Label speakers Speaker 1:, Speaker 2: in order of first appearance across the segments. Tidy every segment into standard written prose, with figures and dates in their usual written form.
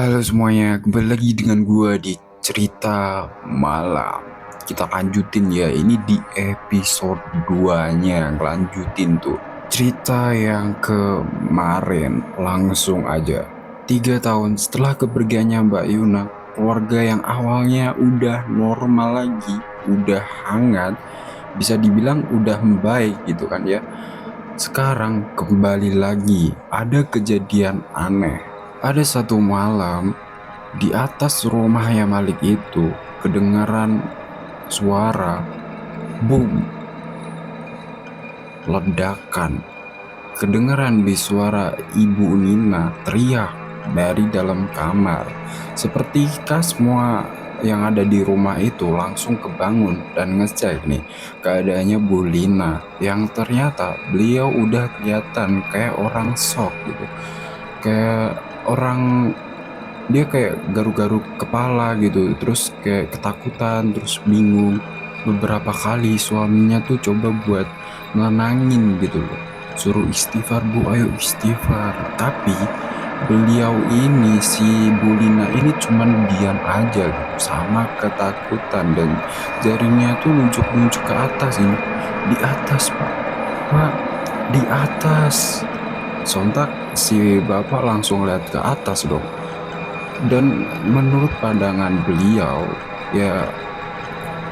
Speaker 1: Halo semuanya, kembali lagi dengan gua di cerita malam. Kita lanjutin ya, ini di episode 2-nya, lanjutin tuh. Cerita yang kemarin, langsung aja. 3 tahun setelah kepergiannya Mbak Yuna, keluarga yang awalnya udah normal lagi, udah hangat, bisa dibilang udah membaik gitu kan ya. Sekarang kembali lagi, ada kejadian aneh. Ada satu malam, di atas rumahnya Malik itu kedengaran suara boom, ledakan. Kedengaran di suara Ibu Nina teriak dari dalam kamar. Seperti semua yang ada di rumah itu langsung kebangun dan ngecek nih keadaannya Bu Lina, yang ternyata beliau udah kelihatan kayak orang shock gitu. Kayak orang, dia kayak garuk-garuk kepala gitu, terus kayak ketakutan, terus bingung. Beberapa kali suaminya tuh coba buat nenangin gitu loh, suruh istighfar Bu, ayo istighfar. Tapi beliau ini, si Bulina ini cuman diam aja gitu, sama ketakutan, dan jarinya tuh nunjuk-nunjuk ke atas ini. Di atas Pak, Pak, di atas. Sontak si bapak langsung lihat ke atas dong. Dan menurut pandangan beliau, ya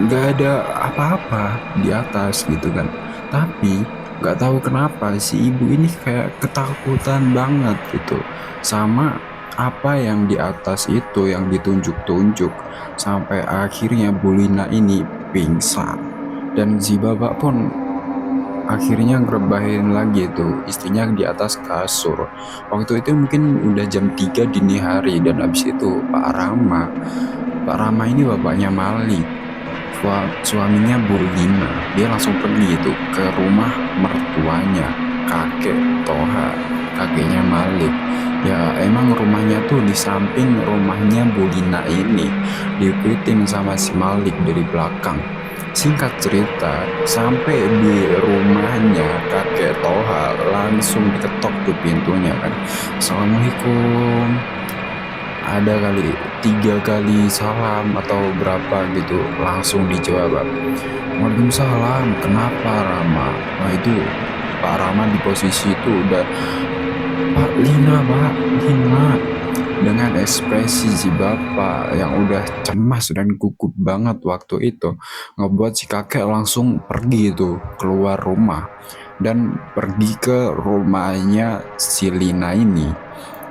Speaker 1: nggak ada apa-apa di atas gitu kan. Tapi nggak tahu kenapa si ibu ini kayak ketakutan banget gitu sama apa yang di atas itu yang ditunjuk-tunjuk, sampai akhirnya Bu Lina ini pingsan. Dan si bapak pun akhirnya ngerebahin lagi tuh istrinya di atas kasur. Waktu itu mungkin udah jam 3 dini hari, dan abis itu Pak Rama ini bapaknya Mali, suaminya Bu Lina, dia langsung pergi itu ke rumah mertuanya, kakek Toha, kakeknya Malik. Ya emang rumahnya tuh di samping rumahnya Bu Lina ini, diikutin sama si Malik dari belakang. Singkat cerita, sampai di rumahnya kakek Toha langsung diketok tuh pintunya kan. Assalamualaikum. Ada kali 3 kali salam atau berapa gitu, langsung dijawab. Waalaikumsalam. Kenapa Rama? Nah itu Pak Rama di posisi itu udah, Pak Lina, Pak Lina. Dengan ekspresi si bapak yang udah cemas dan gugup banget waktu itu, ngebuat si kakek langsung pergi itu keluar rumah dan pergi ke rumahnya si Lina ini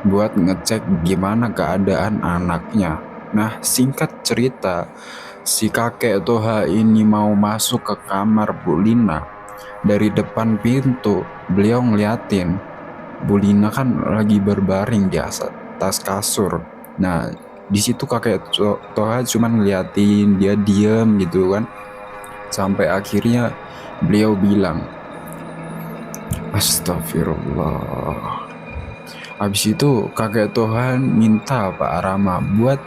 Speaker 1: buat ngecek gimana keadaan anaknya. Nah, singkat cerita, si kakek Toha ini mau masuk ke kamar Bu Lina. Dari depan pintu, beliau ngeliatin Bu Lina kan lagi berbaring di atas kasur. Nah, di situ kakek Toha cuman ngeliatin dia diem gitu kan. Sampai akhirnya beliau bilang, Astagfirullah. Habis itu kakek Tohan minta Pak Rama buat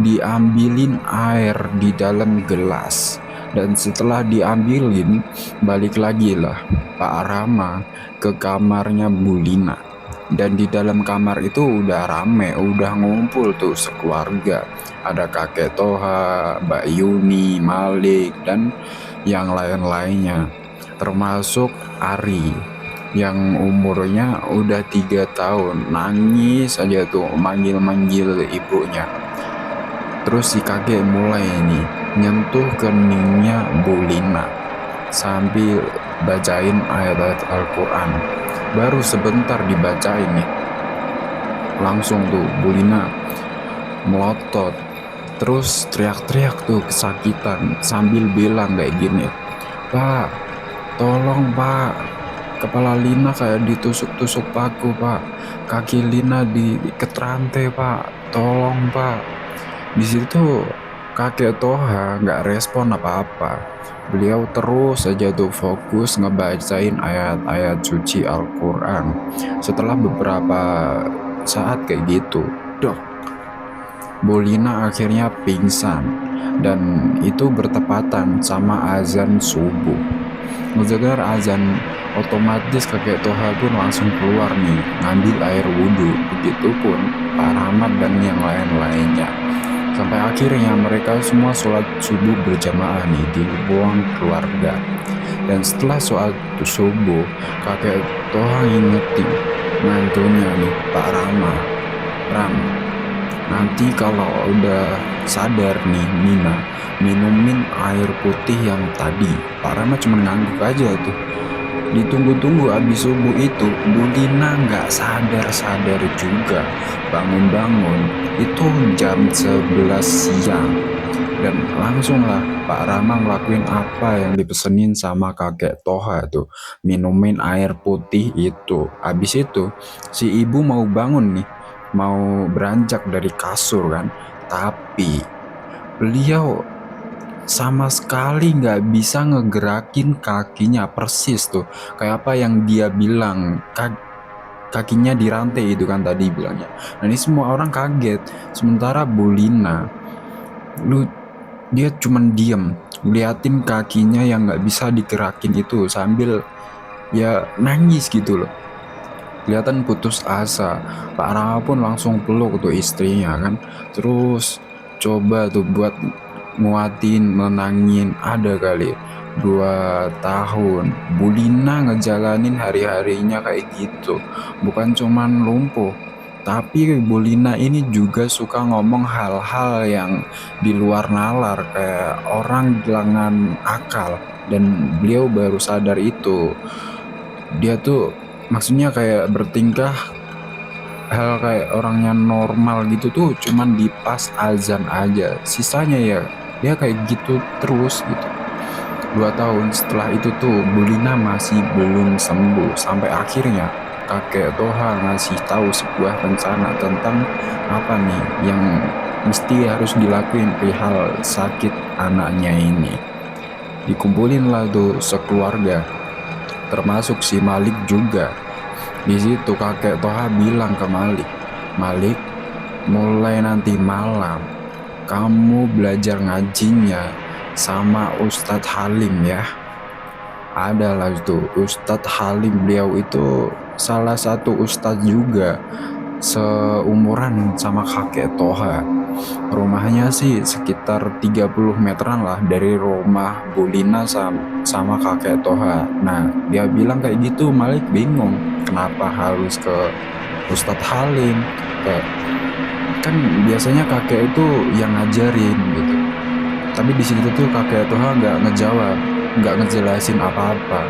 Speaker 1: diambilin air di dalam gelas. Dan setelah diambilin, balik lagi lah Pak Rama ke kamarnya Bu Lina. Dan di dalam kamar itu udah rame, udah ngumpul tuh sekeluarga. Ada kakek Toha, Mbak Yuni, Malik, dan yang lain-lainnya. Termasuk Ari yang umurnya udah 3 tahun, nangis aja tuh manggil-manggil ibunya. Terus si kakek mulai nih nyentuh keningnya Bu Lina sambil bacain ayat-ayat Al-Quran. Baru sebentar dibacain nih, langsung tuh Bu Lina melotot, terus teriak-teriak tuh kesakitan sambil bilang kayak gini, Pak, tolong Pak, kepala Lina kayak ditusuk-tusuk paku Pak, kaki Lina diikat rantai Pak, tolong Pak. Di situ kakek Toha nggak respon apa-apa. Beliau terus aja tuh fokus ngebacain ayat-ayat suci Al-Quran. Setelah beberapa saat kayak gitu, dok, Bu Lina akhirnya pingsan, dan itu bertepatan sama azan subuh. Ngedengar azan Otomatis kakek Toha pun langsung keluar nih, ngambil air wudhu. Begitupun Pak Rahmat dan yang lain-lainnya. Sampai akhirnya mereka semua sholat subuh berjamaah nih di ruang keluarga. Dan setelah sholat subuh, kakek Toha ngingetin mantunya nih, Pak Rama, Ram, nanti kalau udah sadar nih Nina, minumin air putih yang tadi. Pak Rama cuma ngangguk aja tuh. Ditunggu-tunggu abis subuh itu, Bu Lina nggak sadar-sadar juga. Bangun-bangun, itu jam 11 siang. Dan langsunglah Pak Rama ngelakuin apa yang dipesenin sama kakek Toha tuh. Minumin air putih itu. Abis itu, si ibu mau bangun nih. Mau beranjak dari kasur kan. Tapi, beliau sama sekali nggak bisa ngegerakin kakinya persis tuh. Kayak apa yang dia bilang, kakinya dirantai itu kan tadi bilangnya. Nah ini semua orang kaget. Sementara Bu Lina, dia cuman diem ngeliatin kakinya yang nggak bisa digerakin itu sambil ya nangis gitu loh. Kelihatan putus asa. Pak Rama pun langsung peluk tuh istrinya kan. Terus coba tuh buat nguatin, menangin. Ada kali 2 tahun Bu Lina ngejalanin hari-harinya kayak gitu. Bukan cuman lumpuh, tapi Bu Lina ini juga suka ngomong hal-hal yang di luar nalar, kayak orang kehilangan akal. Dan beliau baru sadar itu. Dia tuh maksudnya kayak bertingkah hal kayak orangnya normal gitu tuh cuman di pas azan aja. Sisanya ya dia kayak gitu terus gitu. 2 tahun setelah itu tuh Bu Lina masih belum sembuh. Sampai akhirnya kakek Toha ngasih tahu sebuah rencana tentang apa nih yang mesti harus dilakuin perihal sakit anaknya ini. Dikumpulin lah tuh sekeluarga, termasuk si Malik juga. Di situ kakek Toha bilang ke Malik, Malik, mulai nanti malam kamu belajar ngajinya sama Ustadz Halim ya. Adalah itu Ustadz Halim, beliau itu salah satu ustadz juga, seumuran sama kakek Toha. Rumahnya sih sekitar 30 meteran lah dari rumah Bu Lina sama kakek Toha. Nah dia bilang kayak gitu. Malik bingung kenapa harus ke Ustadz Halim. Kan biasanya kakek itu yang ngajarin gitu. Tapi di situ tuh kakek Toha nggak ngejawab, nggak ngejelasin apa-apa.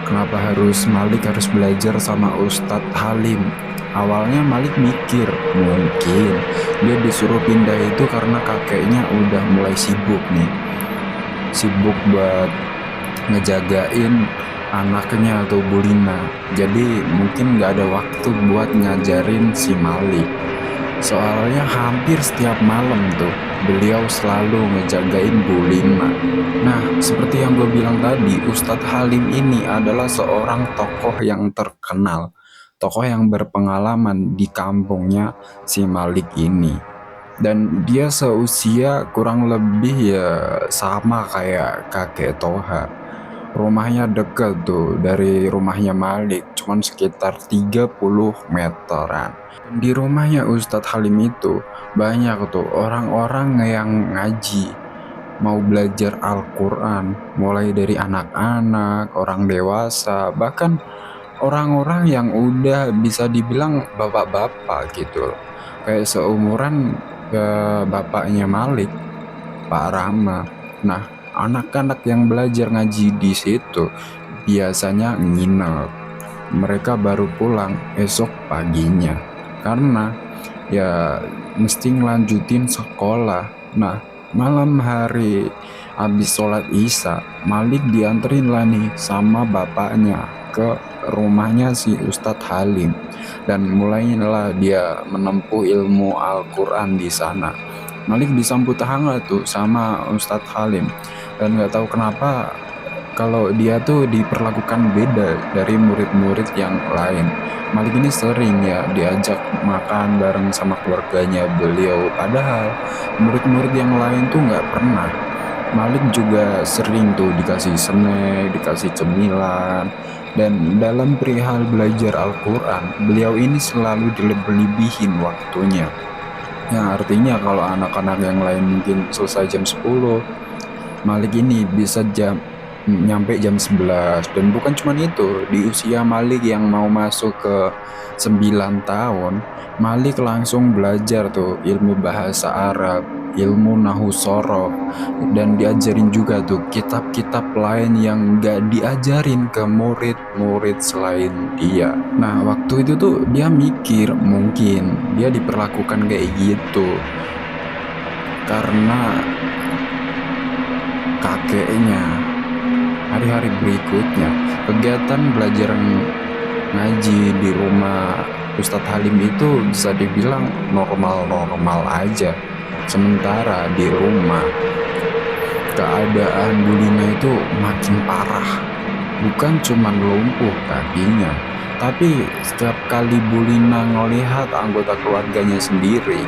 Speaker 1: Kenapa harus Malik harus belajar sama Ustadz Halim? Awalnya Malik mikir mungkin dia disuruh pindah itu karena kakeknya udah mulai sibuk nih. Sibuk buat ngejagain anaknya atau Bu Lina. Jadi mungkin nggak ada waktu buat ngajarin si Malik. Soalnya hampir setiap malam tuh beliau selalu ngejagain Bu Lina. Nah, seperti yang gue bilang tadi, Ustadz Halim ini adalah seorang tokoh yang terkenal, tokoh yang berpengalaman di kampungnya si Malik ini. Dan dia seusia kurang lebih ya sama kayak kakek Toha. Rumahnya deket tuh dari rumahnya Malik, cuman sekitar 30 meteran. Di rumahnya Ustadz Halim itu banyak tuh orang-orang yang ngaji, mau belajar Al-Quran, mulai dari anak-anak, orang dewasa, bahkan orang-orang yang udah bisa dibilang bapak-bapak gitu. Kayak seumuran bapaknya Malik, Pak Rama. Nah, anak-anak yang belajar ngaji di situ biasanya nginep. Mereka baru pulang esok paginya karena ya mesti ngelanjutin sekolah. Nah, malam hari habis sholat isya, Malik dianterin lah nih sama bapaknya ke rumahnya si Ustadz Halim. Dan mulailah dia menempuh ilmu Al-Quran di sana. Malik disambut hangat tuh sama Ustadz Halim. Dan gak tahu kenapa kalau dia tuh diperlakukan beda dari murid-murid yang lain. Malik ini sering ya diajak makan bareng sama keluarganya beliau. Padahal murid-murid yang lain tuh gak pernah. Malik juga sering tuh dikasih snack, dikasih cemilan. Dan dalam perihal belajar Al-Quran, beliau ini selalu dilebih-lebihin waktunya. Yang artinya kalau anak-anak yang lain mungkin selesai jam 10, Malik ini bisa nyampe jam 11. Dan bukan cuma itu, di usia Malik yang mau masuk ke 9 tahun, Malik langsung belajar tuh ilmu bahasa Arab, ilmu nahu sorof, dan diajarin juga tuh kitab-kitab lain yang gak diajarin ke murid-murid selain dia. Nah, waktu itu tuh dia mikir mungkin dia diperlakukan kayak gitu karena kakeknya. Hari-hari berikutnya, kegiatan belajar ngaji di rumah Ustadz Halim itu bisa dibilang normal-normal aja. Sementara di rumah, keadaan Bu Lina itu makin parah. Bukan cuma lumpuh kakinya, tapi setiap kali Bu Lina ngelihat anggota keluarganya sendiri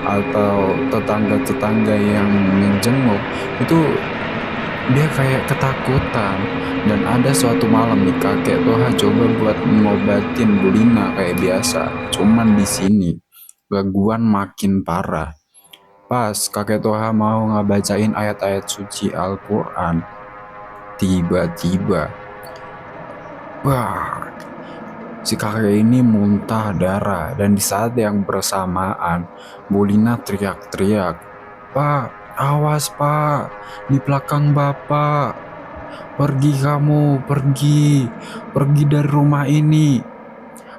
Speaker 1: atau tetangga-tetangga yang menjenguk, itu dia kayak ketakutan. Dan ada suatu malam nih kakek Toha coba buat ngobatin Bu Lina kayak biasa. Cuman di sini gangguan makin parah. Pas kakek Toha mau ngebacain ayat-ayat suci Al-Quran, tiba-tiba, wah, si kakek ini muntah darah. Dan di saat yang bersamaan, Bu Lina teriak-teriak, "Pak, awas pak, di belakang bapak. Pergi kamu, pergi dari rumah ini."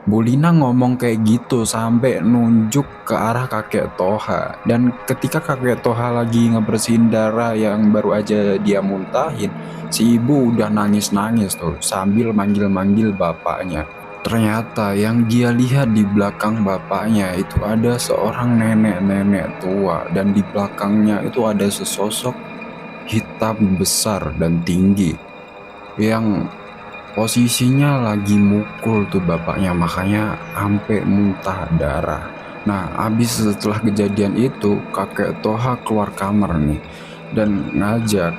Speaker 1: Bu Lina ngomong kayak gitu sampai nunjuk ke arah kakek Toha. Dan ketika kakek Toha lagi ngebersihin darah yang baru aja dia muntahin, si ibu udah nangis-nangis tuh sambil manggil-manggil bapaknya. Ternyata yang dia lihat di belakang bapaknya itu ada seorang nenek-nenek tua, dan di belakangnya itu ada sesosok hitam besar dan tinggi yang posisinya lagi mukul tuh bapaknya, makanya sampai muntah darah. Nah, abis setelah kejadian itu, kakek Toha keluar kamar nih dan ngajak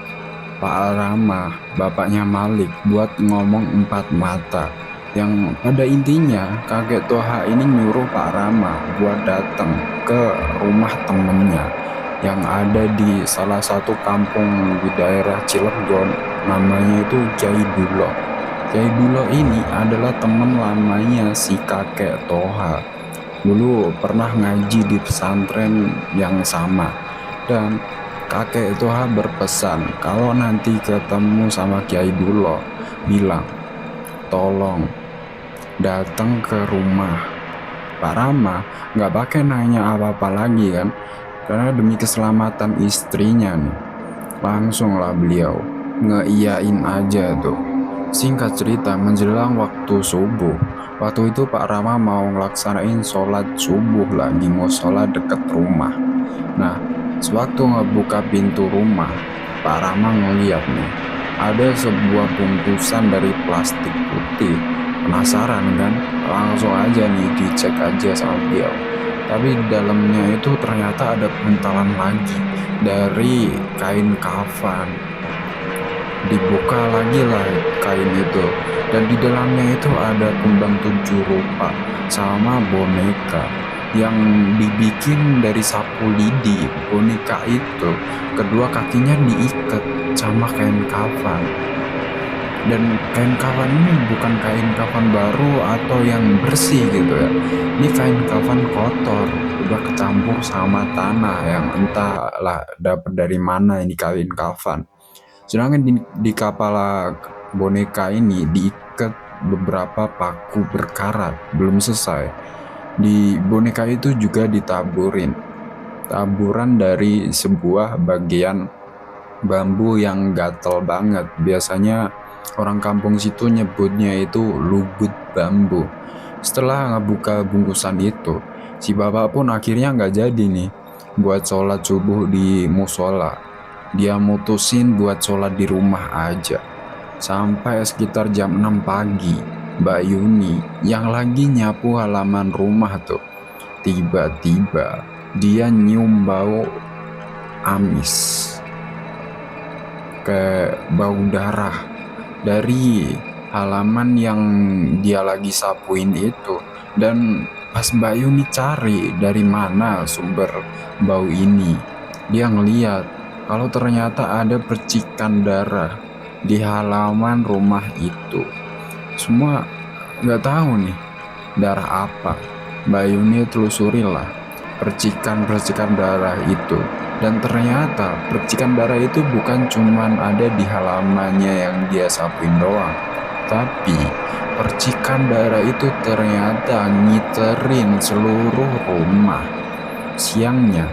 Speaker 1: Pak Rama, bapaknya Malik, buat ngomong empat mata. Yang pada intinya kakek Toha ini nyuruh Pak Rama buat datang ke rumah temennya yang ada di salah satu kampung di daerah Cilegon, namanya itu Kiai Dulo. Kiai Dulo ini adalah teman lamanya si kakek Toha. Dulu pernah ngaji di pesantren yang sama. Dan kakek Toha berpesan kalau nanti ketemu sama Kiai Dulo, bilang, tolong datang ke rumah Pak Rama. Nggak pakai nanya apa-apa lagi kan, karena demi keselamatan istrinya nih. Langsung lah beliau ngeiyain aja tuh. Singkat cerita, menjelang waktu subuh, waktu itu Pak Rama mau ngelaksanain sholat subuh lah di musola deket rumah. Nah, sewaktu ngebuka pintu rumah, Pak Rama ngeliat nih, ada sebuah bungkusan dari plastik putih. Penasaran kan? Langsung aja nih dicek aja sama beliau. Tapi di dalamnya itu ternyata ada buntalan lagi dari kain kafan. Dibuka lagi lah kain itu, dan di dalamnya itu ada kembang 7 rupa sama boneka yang dibikin dari sapu lidi. Boneka itu kedua kakinya diikat sama kain kafan. Dan kain kafan ini bukan kain kafan baru atau yang bersih gitu ya. Ini kain kafan kotor, udah kecampur sama tanah yang entahlah dapat dari mana ini kain kafan. Sedangkan di kepala boneka ini diikat beberapa paku berkarat, belum selesai. Di boneka itu juga ditaburin taburan dari sebuah bagian bambu yang gatel banget. Biasanya orang kampung situ nyebutnya itu lugut bambu. Setelah ngebuka bungkusan itu, si bapak pun akhirnya nggak jadi nih buat sholat subuh di musola. Dia mutusin buat sholat di rumah aja. Sampai sekitar jam 6 pagi, Mbak Yuni yang lagi nyapu halaman rumah tuh, tiba-tiba dia nyium bau amis, kayak bau darah dari halaman yang dia lagi sapuin itu. Dan pas Mbak Yuni cari dari mana sumber bau ini, dia ngeliat kalau ternyata ada percikan darah di halaman rumah itu. Semua nggak tahu nih darah apa. Mbak Yuni telusurilah percikan-percikan darah itu. Dan ternyata percikan darah itu bukan cuman ada di halamannya yang dia sapuin doang, tapi percikan darah itu ternyata ngiterin seluruh rumah. Siangnya,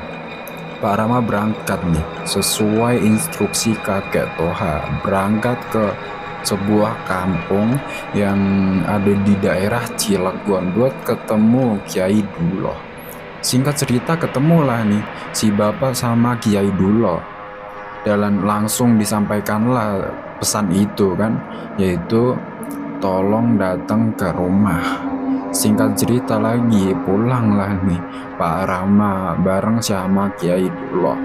Speaker 1: Pak Rama berangkat nih, sesuai instruksi kakek Toha, berangkat ke sebuah kampung yang ada di daerah Cilegon buat ketemu Kiai Duloh. Singkat cerita ketemulah nih si bapak sama Kiai Duloh. Dan langsung disampaikanlah pesan itu kan, yaitu tolong datang ke rumah. Singkat cerita lagi, pulanglah nih Pak Rama bareng sama Kiai Duloh.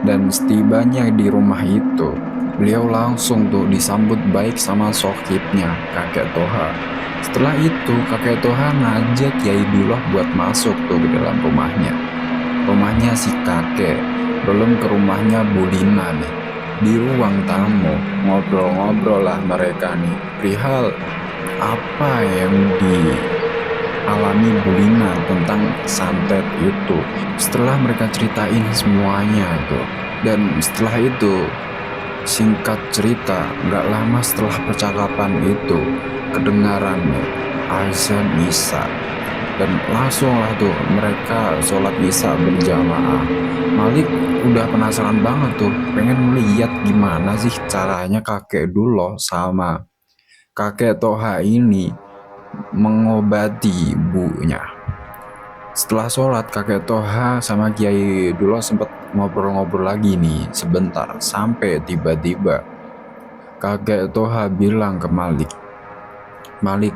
Speaker 1: Dan setibanya di rumah itu, beliau langsung tuh disambut baik sama sohibnya, kakek Toha. Setelah itu, kakek Toha ngajak Kiai Duloh buat masuk tuh ke dalam rumahnya. Rumahnya si kakek, belum ke rumahnya Bu Lina nih. Di ruang tamu, ngobrol-ngobrol lah mereka nih, perihal apa yang dialami Bu Lina tentang santet itu. Setelah mereka ceritain semuanya tuh, dan setelah itu, singkat cerita, gak lama setelah percakapan itu, kedengaran azan Isya. Dan langsung lah tuh mereka sholat Isya berjamaah. Malik udah penasaran banget tuh, pengen lihat gimana sih caranya kakek Duloh sama kakek Toha ini mengobati ibunya. Setelah sholat, kakek Toha sama Kiai Duloh sempet ngobrol-ngobrol lagi nih sebentar, sampai tiba-tiba kakek Toha bilang ke Malik, "Malik,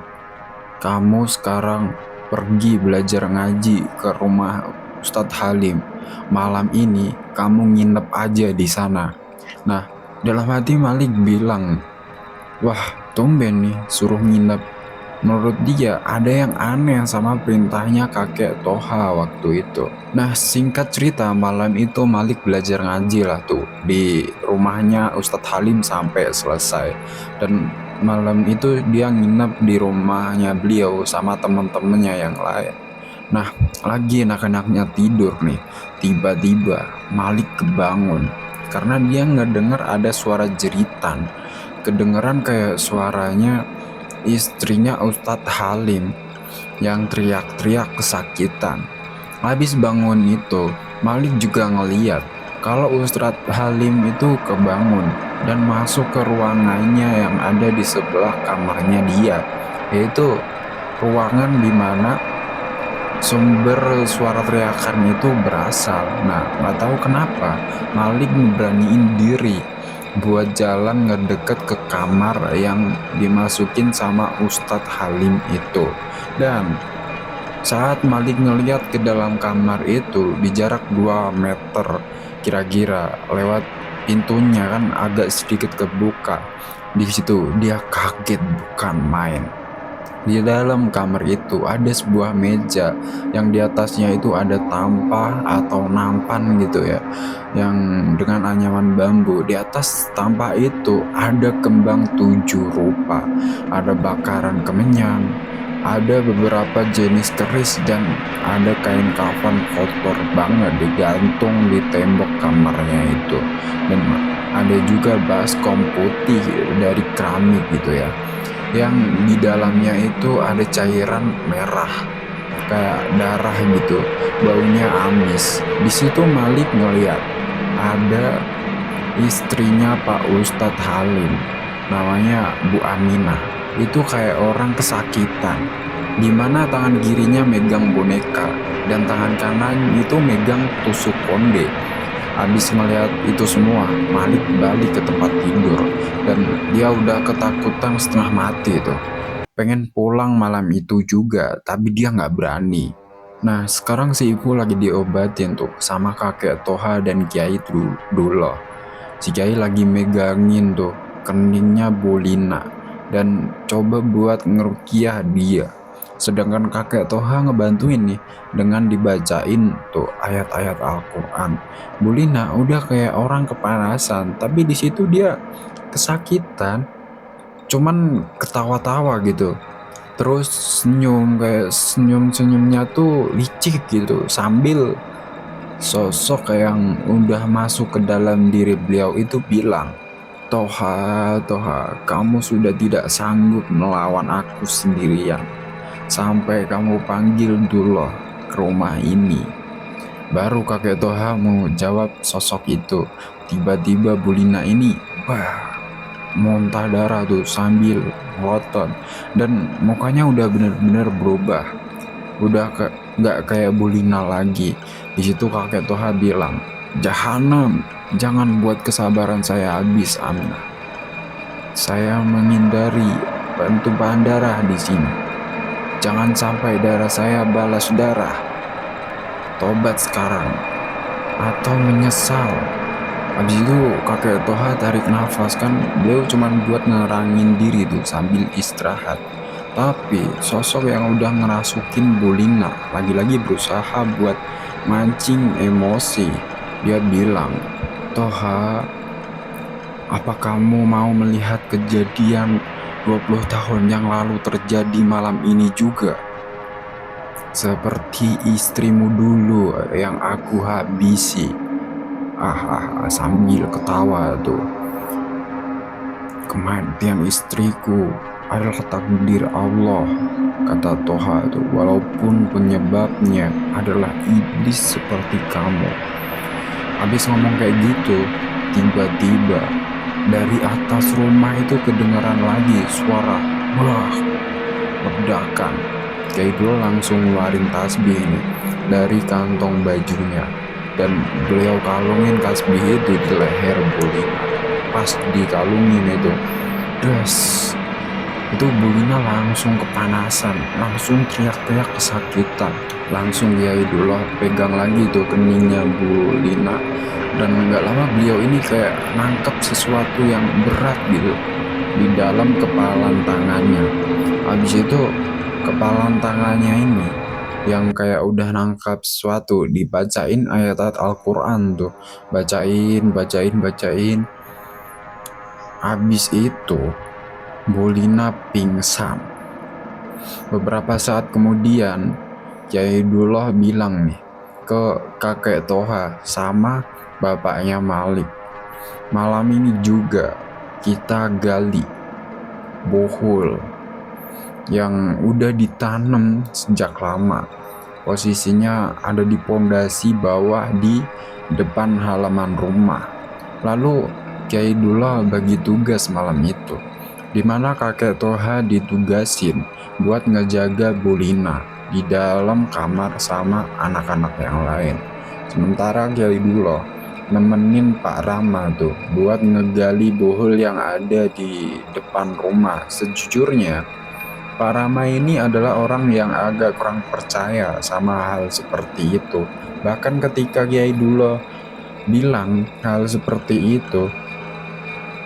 Speaker 1: kamu sekarang pergi belajar ngaji ke rumah Ustadz Halim. Malam ini kamu nginep aja di sana." Nah, dalam hati Malik bilang, wah, tumben nih suruh nginep. Menurut dia ada yang aneh sama perintahnya kakek Toha waktu itu. Nah, singkat cerita, malam itu Malik belajar ngaji lah tuh di rumahnya Ustadz Halim sampai selesai. Dan malam itu dia nginep di rumahnya beliau sama teman-temannya yang lain. Nah, lagi enak-enaknya tidur nih, tiba-tiba Malik kebangun karena dia ngedenger ada suara jeritan. Kedengeran kayak suaranya istrinya Ustadz Halim yang teriak-teriak kesakitan. Habis bangun itu, Malik juga ngeliat kalau Ustadz Halim itu kebangun dan masuk ke ruangannya yang ada di sebelah kamarnya dia, yaitu ruangan di mana sumber suara teriakan itu berasal. Nah, nggak tahu kenapa Malik ngeberaniin diri buat jalan ngedeket ke kamar yang dimasukin sama Ustadz Halim itu. Dan saat Malik ngeliat ke dalam kamar itu di jarak 2 meter kira-kira lewat pintunya kan agak sedikit kebuka. Di situ dia kaget bukan main. Di dalam kamar itu ada sebuah meja yang di atasnya itu ada tampah atau nampan gitu ya, yang dengan anyaman bambu. Di atas tampah itu ada kembang 7 rupa, ada bakaran kemenyan, ada beberapa jenis keris, dan ada kain kafan kotor banget digantung di tembok kamarnya itu. Dan ada juga baskom putih dari keramik gitu ya, yang di dalamnya itu ada cairan merah kayak darah gitu, baunya amis. Di situ Malik ngeliat ada istrinya Pak Ustadz Halim, namanya Bu Aminah. Itu kayak orang kesakitan, dimana tangan kirinya megang boneka dan tangan kanan itu megang tusuk konde. Habis melihat itu semua, Malik balik ke tempat tidur dan dia udah ketakutan setengah mati tuh. Pengen pulang malam itu juga, tapi dia nggak berani. Nah, sekarang si ibu lagi diobatin tuh sama kakek Toha dan Kiai Duloh. Si Kiai lagi megangin tuh keningnya Bu Lina. dan coba buat ngerukiah dia. Sedangkan kakek Toha ngebantuin nih dengan dibacain tuh ayat-ayat Al-Quran. Bulina udah kayak orang kepanasan, tapi di situ dia kesakitan, cuman ketawa-tawa gitu. Terus senyum, kayak senyum-senyumnya tuh licik gitu, sambil sosok yang udah masuk ke dalam diri beliau itu bilang, Toha, Toha, kamu sudah tidak sanggup melawan aku sendirian. Sampai kamu panggil dulu ke rumah ini. Baru kakek Toha mau jawab sosok itu. Tiba-tiba Bulina ini, muntah darah tuh sambil ngotot. Dan mukanya udah bener-bener berubah. Udah nggak kayak Bulina lagi. Di situ kakek Toha bilang, Jahanam, jangan buat kesabaran saya habis, Aminah. Saya menghindari tumpahan darah di sini. Jangan sampai darah saya balas darah. Tobat sekarang atau menyesal. Habis itu kakek Toha tarik nafas, kan beliau cuma buat ngerangin diri tuh sambil istirahat. Tapi sosok yang udah ngerasukin Bulina lagi-lagi berusaha buat mancing emosi. Dia bilang, Toha, apa kamu mau melihat kejadian 20 tahun yang lalu terjadi malam ini juga? Seperti istrimu dulu yang aku habisi. Sambil ketawa tuh. Kematian istriku adalah takdir Allah, kata Toha tuh, walaupun penyebabnya adalah iblis seperti kamu. Habis ngomong kayak gitu, tiba-tiba dari atas rumah itu kedengaran lagi suara ledakan. Kayak dulu langsung ngeluarin tasbih nih dari kantong bajunya, dan beliau kalungin tasbih itu di leher Bulina. Pas dikalungin itu, itu Bulina langsung kepanasan, langsung teriak-teriak kesakitan. Langsung Yaidullah pegang lagi tuh keningnya Bulina, dan gak lama beliau ini kayak nangkep sesuatu yang berat gitu di dalam kepalan tangannya. Habis itu kepalan tangannya ini yang kayak udah nangkap sesuatu, dibacain ayat-ayat Al-Quran tuh, bacain. Habis itu Bulina pingsan. Beberapa saat kemudian Yaidullah bilang nih ke kakek Toha sama bapaknya Malik, malam ini juga kita gali bohol yang udah ditanam sejak lama. Posisinya ada di pondasi bawah di depan halaman rumah. Lalu Yaidullah bagi tugas malam itu, dimana kakek Toha ditugasin buat ngejaga Bulina di dalam kamar sama anak-anak yang lain. Sementara Yaidullah nemenin Pak Rama tuh buat ngegali bohol yang ada di depan rumah. Sejujurnya Pak Rama ini adalah orang yang agak kurang percaya sama hal seperti itu. Bahkan ketika Yaidullah bilang hal seperti itu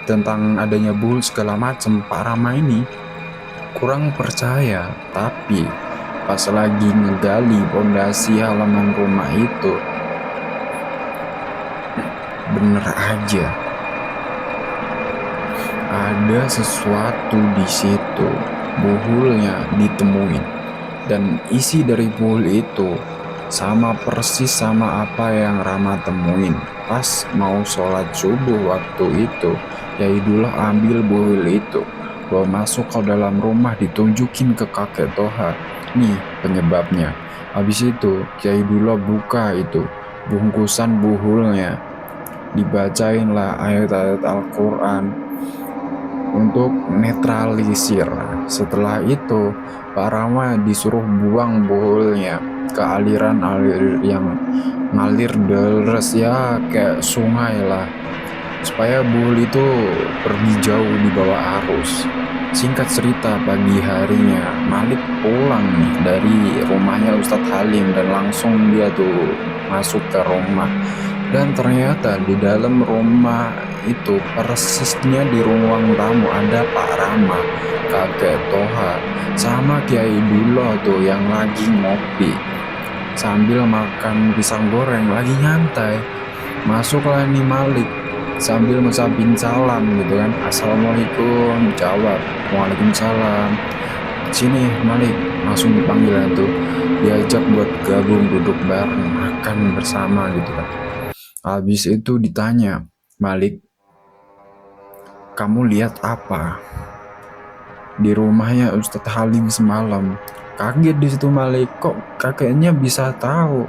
Speaker 1: tentang adanya bohol segala macam, Pak Rama ini kurang percaya. Tapi pas lagi ngegali pondasi halaman rumah itu, bener aja ada sesuatu di situ. Boholnya ditemuin, dan isi dari bohol itu sama persis sama apa yang Rama temuin pas mau sholat subuh waktu itu. Yaidullah ambil bohol itu, bawa masuk ke dalam rumah, ditunjukin ke kakek Toha, nih penyebabnya. Habis itu Yaidullah buka itu bungkusan boholnya, dibacain lah ayat-ayat Al-Quran untuk netralisir. Setelah itu Pak Rama disuruh buang boholnya ke aliran yang ngalir deras, ya kayak sungai lah, supaya bohol itu pergi jauh di bawah arus. Singkat cerita, pagi harinya Malik pulang nih dari rumahnya Ustadz Halim, dan langsung dia tuh masuk ke rumah Dan ternyata di dalam rumah itu persisnya di ruang tamu ada Pak Rama, kakek Toha, sama Kiai Dulo tuh yang lagi ngopi sambil makan pisang goreng, lagi nyantai. Masuklah nih Malik sambil ngucapin salam gitu kan. Assalamualaikum, jawab. Waalaikumsalam. Sini Malik, langsung dipanggil tuh. Diajak buat gabung duduk bareng, makan bersama gitu kan. Habis itu ditanya, Malik, kamu lihat apa di rumahnya Ustadz Halim semalam? Kaget di situ Malik, kok kakeknya bisa tahu?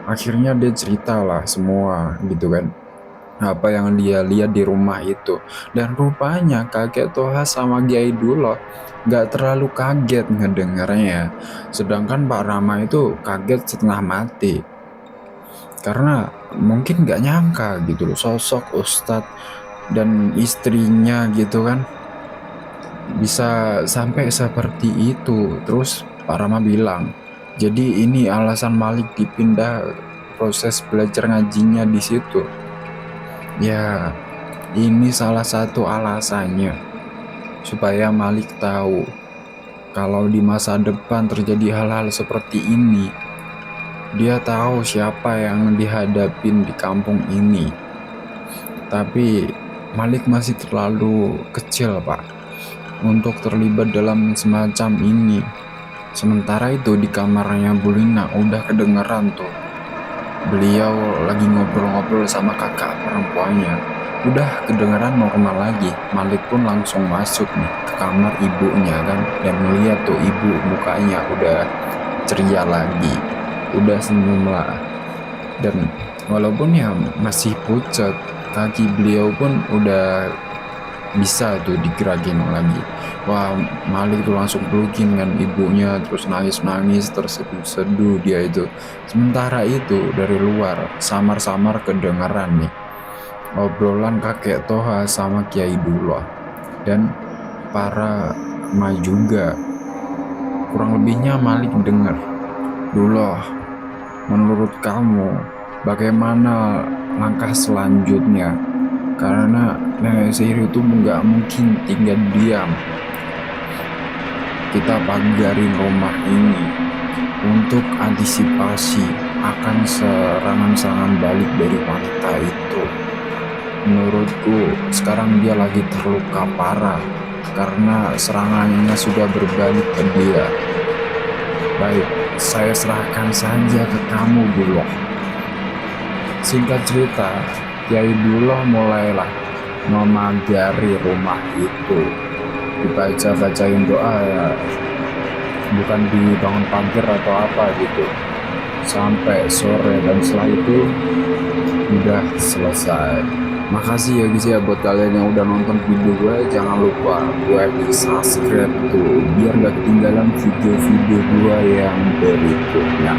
Speaker 1: Akhirnya dia ceritalah semua gitu kan, apa yang dia lihat di rumah itu. Dan rupanya kakek Toha sama Kiai Dulo gak terlalu kaget ngedengarnya, sedangkan Pak Rama itu kaget setengah mati karena mungkin gak nyangka gitu loh, sosok Ustadz dan istrinya gitu kan bisa sampai seperti itu. Terus Pak Rama bilang, jadi ini alasan Malik dipindah proses belajar ngajinya di situ. Ya, ini salah satu alasannya supaya Malik tahu kalau di masa depan terjadi hal-hal seperti ini. Dia tahu siapa yang dihadapin di kampung ini. Tapi Malik masih terlalu kecil, Pak, untuk terlibat dalam semacam ini. Sementara itu di kamarnya Bu Lina udah kedengeran tuh, beliau lagi ngobrol-ngobrol sama kakak perempuannya. Udah kedengeran normal lagi. Malik pun langsung masuk nih ke kamar ibunya kan, dan melihat tuh ibu mukanya udah ceria lagi, udah senyum lah. Dan walaupun ya masih pucat, kaki beliau pun udah bisa tuh digerakin lagi. Wah, Malik tuh langsung pelukin kan ibunya, terus nangis-nangis, terseduh-seduh dia itu. Sementara itu dari luar samar-samar kedengaran nih obrolan kakek Toha sama Kiai Dulo dan para ma juga. Kurang lebihnya Malik dengar, Dulo, menurut kamu bagaimana langkah selanjutnya? Karena nenek sihir itu nggak mungkin tinggal diam. Kita pagarin rumah ini untuk antisipasi akan serangan-serangan balik dari wanita itu. Menurutku sekarang dia lagi terluka parah karena serangannya sudah berbalik ke dia. Baik, saya serahkan saja ke kamu dulu. Singkat cerita, Kiai Dulo mulailah memagari rumah itu. Dibaca-bacain doa ya, bukan dibangun pagar atau apa gitu, sampai sore, dan setelah itu udah selesai. Makasih ya guys ya buat kalian yang udah nonton video gue. Jangan lupa gue di subscribe tuh biar gak ketinggalan video-video gue yang berikutnya.